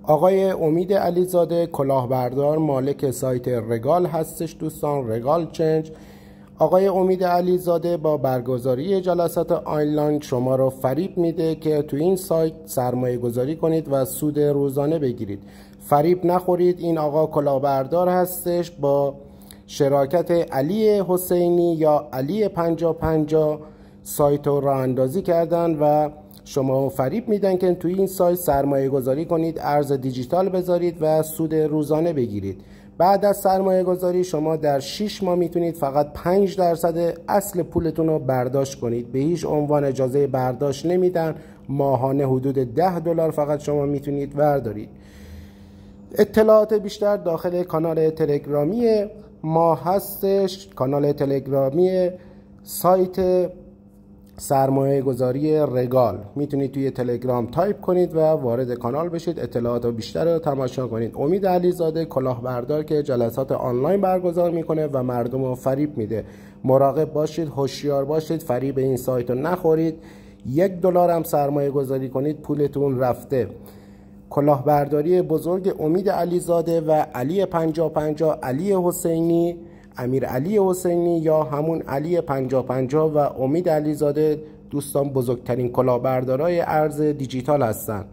آقای امید علیزاده کلاهبردار مالک سایت رگال هستش دوستان، رگال چنج. آقای امید علیزاده با برگزاری جلسات آنلاین شما رو فریب میده که تو این سایت سرمایه گذاری کنید و سود روزانه بگیرید. فریب نخورید. این آقا کلاهبردار هستش، با شراکت علی حسینی یا علی 5050 سایت رو راه اندازی کردن و شما فریب میدن که توی این سایت سرمایه گذاری کنید، ارز دیجیتال بذارید و سود روزانه بگیرید. بعد از سرمایه گذاری شما در 6 ماه میتونید فقط 5% اصل پولتون رو برداشت کنید. به هیچ عنوان اجازه برداشت نمیدن. ماهانه حدود $10 فقط شما میتونید بردارید. اطلاعات بیشتر داخل کانال تلگرامی ما هستش، کانال تلگرامی سایت سرمایه گذاری رگال. میتونید توی تلگرام تایپ کنید و وارد کانال بشید، اطلاعات بیشتر رو تماشا کنید. امید علیزاده کلاهبردار که جلسات آنلاین برگزار میکنه و مردم رو فریب میده. مراقب باشید، هوشیار باشید، فریب این سایت رو نخورید. $1 هم سرمایه گذاری کنید پولتون رفته. کلاهبرداری بزرگ امید علیزاده و علی 5050 علی حسینی، امیر علی حسینی یا همون علی 5050 و امید علیزاده دوستان بزرگترین کلاهبردارای ارز دیجیتال هستند.